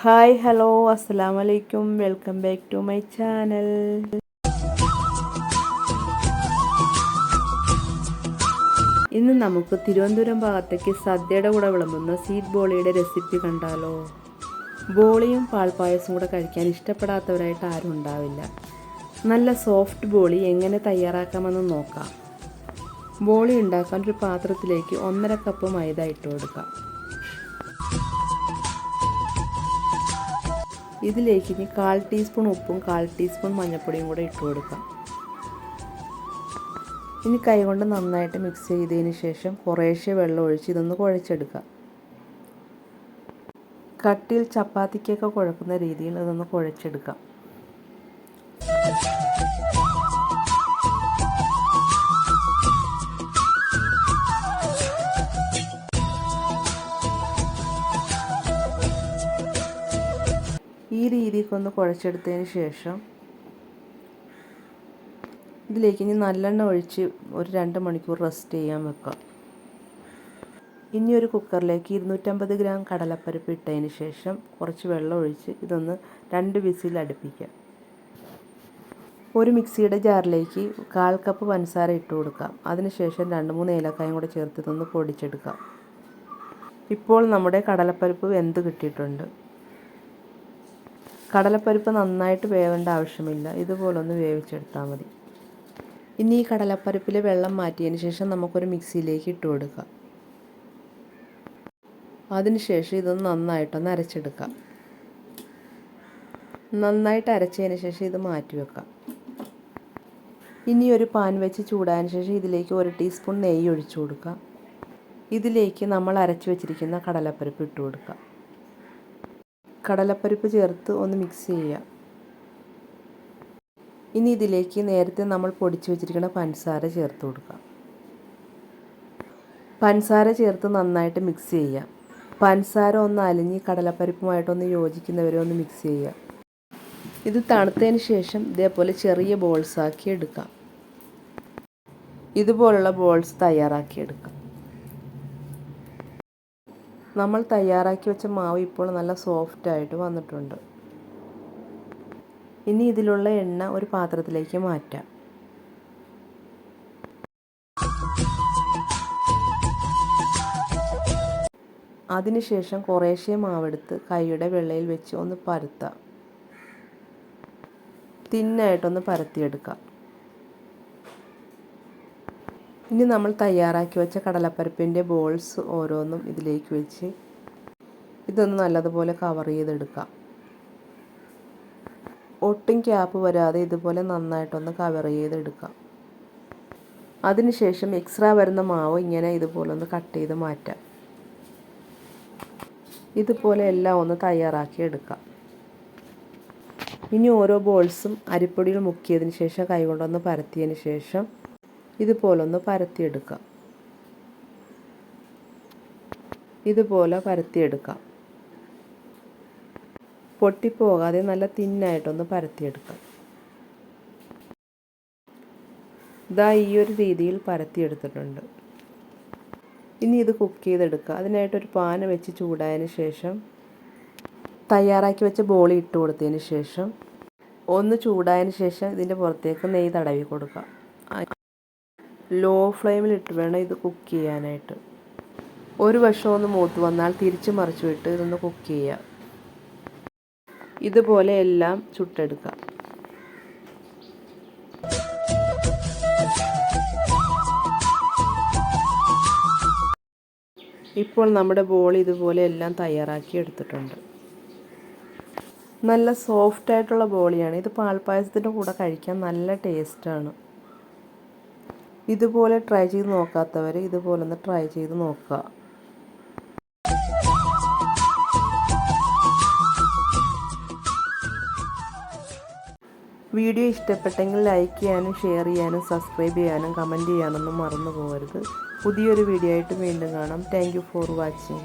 Hi hello അസ്സലാമു അലൈക്കും welcome back to my channel. ഇന്ന് നമുക്ക് തിരുവനന്തപുരം ഭാഗത്തേക്ക് സദ്യയുടെ കൂടെ വിളമ്പുന്ന സ്വീറ്റ് ബോളിയുടെ റെസിപ്പി കണ്ടാലോ. ബോളിയും പാൽപ്പായസവും കൂടെ കഴിക്കാൻ ഇഷ്ടപ്പെടാത്തവരായിട്ട് ആരും ഉണ്ടാവില്ല. നല്ല സോഫ്റ്റ് ബോളി എങ്ങനെ തയ്യാറാക്കാമെന്ന് നോക്കാം. ബോളി ഉണ്ടാക്കാൻ ഒരു പാത്രത്തിലേക്ക് 1.5 കപ്പ് മൈദ ഇട്ട് കൊടുക്കാം. ഇതിലേക്ക് ഇനി 1/4 ടീസ്പൂൺ ഉപ്പും 1/4 ടീസ്പൂൺ മഞ്ഞൾപ്പൊടിയും കൂടെ ഇട്ട് കൊടുക്കാം. ഇനി കൈകൊണ്ട് നന്നായിട്ട് മിക്സ് ചെയ്തതിന് ശേഷം കുറേശ്ശെ വെള്ളം ഒഴിച്ച് ഇതൊന്ന് കുഴച്ചെടുക്കാം. കട്ടിയിൽ ചപ്പാത്തിക്കൊക്കെ കുഴക്കുന്ന രീതിയിൽ ഇതൊന്ന് കുഴച്ചെടുക്കാം. ഈ രീതിക്കൊന്ന് കുഴച്ചെടുത്തതിന് ശേഷം ഇതിലേക്ക് ഇനി നല്ലെണ്ണ ഒഴിച്ച് ഒരു 2 മണിക്കൂർ റെസ്റ്റ് ചെയ്യാൻ വെക്കാം. ഇനി ഒരു കുക്കറിലേക്ക് 250 ഗ്രാം കടലപ്പരിപ്പ് ഇട്ടതിന് ശേഷം കുറച്ച് വെള്ളം ഒഴിച്ച് ഇതൊന്ന് 2 വിസിൽ അടുപ്പിക്കാം. ഒരു മിക്സിയുടെ ജാറിലേക്ക് 1/4 കപ്പ് പഞ്ചസാര ഇട്ട് കൊടുക്കാം. അതിനുശേഷം 2-3 ഏലക്കായും കൂടെ ചേർത്ത് ഇതൊന്ന് പൊടിച്ചെടുക്കാം. ഇപ്പോൾ നമ്മുടെ കടലപ്പരിപ്പ് വെന്ത് കിട്ടിയിട്ടുണ്ട്. കടലപ്പരിപ്പ് നന്നായിട്ട് വേവേണ്ട ആവശ്യമില്ല, ഇതുപോലൊന്ന് വേവിച്ചെടുത്താൽ മതി. ഇനി ഈ കടലപ്പരിപ്പിലെ വെള്ളം മാറ്റിയതിന് ശേഷം നമുക്കൊരു മിക്സിയിലേക്ക് ഇട്ട് കൊടുക്കാം. അതിനുശേഷം ഇതൊന്ന് നന്നായിട്ടൊന്ന് അരച്ചെടുക്കാം. നന്നായിട്ട് അരച്ചതിന് ശേഷം ഇത് മാറ്റി വെക്കാം. ഇനി ഒരു പാൻ വെച്ച് ചൂടായതിന് ശേഷം ഇതിലേക്ക് 1 ടീസ്പൂൺ നെയ്യ് ഒഴിച്ചു കൊടുക്കാം. ഇതിലേക്ക് നമ്മൾ അരച്ചു വെച്ചിരിക്കുന്ന കടലപ്പരിപ്പ് ഇട്ട് കൊടുക്കാം. കടലപ്പരിപ്പ് ചേർത്ത് ഒന്ന് മിക്സ് ചെയ്യാം. ഇനി ഇതിലേക്ക് നേരത്തെ നമ്മൾ പൊടിച്ചു വെച്ചിരിക്കുന്ന പഞ്ചസാര ചേർത്ത് കൊടുക്കാം. പഞ്ചസാര ചേർത്ത് നന്നായിട്ട് മിക്സ് ചെയ്യാം. പഞ്ചസാര ഒന്ന് അലിഞ്ഞ് കടലപ്പരിപ്പുമായിട്ടൊന്ന് യോജിക്കുന്നവരെ ഒന്ന് മിക്സ് ചെയ്യാം. ഇത് തണുത്തതിന് ശേഷം ഇതേപോലെ ചെറിയ ബോൾസ് ആക്കി എടുക്കാം. ഇതുപോലുള്ള ബോൾസ് തയ്യാറാക്കി എടുക്കാം. നമ്മൾ തയ്യാറാക്കി വെച്ച മാവ് ഇപ്പോൾ നല്ല സോഫ്റ്റായിട്ട് വന്നിട്ടുണ്ട്. ഇനി ഇതിലുള്ള എണ്ണ ഒരു പാത്രത്തിലേക്ക് മാറ്റാം. അതിനുശേഷം കുറേശ്ശെ മാവെടുത്ത് കൈയുടെ വെള്ളയിൽ വെച്ച് ഒന്ന് പരത്താം. തിന്നായിട്ടൊന്ന് പരത്തിയെടുക്കാം. ഇനി നമ്മൾ തയ്യാറാക്കി വെച്ച കടലപ്പരിപ്പിൻ്റെ ബോൾസ് ഓരോന്നും ഇതിലേക്ക് വെച്ച് ഇതൊന്ന് നല്ലതുപോലെ കവർ ചെയ്തെടുക്കാം. ഒട്ടും ക്യാപ്പ് വരാതെ ഇതുപോലെ നന്നായിട്ടൊന്ന് കവർ ചെയ്തെടുക്കാം. അതിനുശേഷം എക്സ്ട്രാ വരുന്ന മാവ് ഇങ്ങനെ ഇതുപോലെ ഒന്ന് കട്ട് ചെയ്ത് മാറ്റാം. ഇതുപോലെ എല്ലാം ഒന്ന് തയ്യാറാക്കി എടുക്കാം. ഇനി ഓരോ ബോൾസും അരിപ്പൊടിയിൽ മുക്കിയതിന് ശേഷം കൈകൊണ്ടൊന്ന് പരത്തിയതിന് ശേഷം ഇതുപോലൊന്ന് പരത്തിയെടുക്കാം. ഇതുപോലെ പരത്തിയെടുക്കാം. പൊട്ടിപ്പോകാതെ നല്ല തിന്നായിട്ടൊന്ന് പരത്തിയെടുക്കാം. ഇതാ ഈ ഒരു രീതിയിൽ പരത്തിയെടുത്തിട്ടുണ്ട്. ഇനി ഇത് കുക്ക് ചെയ്തെടുക്കുക. അതിനായിട്ടൊരു പാൻ വെച്ച് ചൂടായതിന് ശേഷം തയ്യാറാക്കി വെച്ച ബോളി ഇട്ട് കൊടുത്തതിന് ശേഷം ഒന്ന് ചൂടായതിന് ശേഷം ഇതിൻ്റെ പുറത്തേക്ക് നെയ്യ് തടവി കൊടുക്കുക. ലോ ഫ്ലെയിമിലിട്ട് വേണം ഇത് കുക്ക് ചെയ്യാനായിട്ട്. ഒരു വശം ഒന്ന് മൂത്ത് വന്നാൽ തിരിച്ച് മറിച്ച് വിട്ട് ഇതൊന്ന് കുക്ക് ചെയ്യാം. ഇതുപോലെ എല്ലാം ചുട്ടെടുക്കാം. ഇപ്പോൾ നമ്മുടെ ബോളി ഇതുപോലെ എല്ലാം തയ്യാറാക്കി എടുത്തിട്ടുണ്ട്. നല്ല സോഫ്റ്റായിട്ടുള്ള ബോളിയാണ്. ഇത് പാൽപ്പായസത്തിൻ്റെ കൂടെ കഴിക്കാൻ നല്ല ടേസ്റ്റാണ്. ഇതുപോലെ ട്രൈ ചെയ്ത് നോക്കാത്തവർ ഇതുപോലൊന്ന് ട്രൈ ചെയ്ത് നോക്കുക. വീഡിയോ ഇഷ്ടപ്പെട്ടെങ്കിൽ ലൈക്ക് ചെയ്യാനും ഷെയർ ചെയ്യാനും സബ്സ്ക്രൈബ് ചെയ്യാനും കമൻറ്റ് ചെയ്യാനൊന്നും മറന്നു പോകരുത്. പുതിയൊരു വീഡിയോ ആയിട്ട് വീണ്ടും കാണാം. Thank you for watching.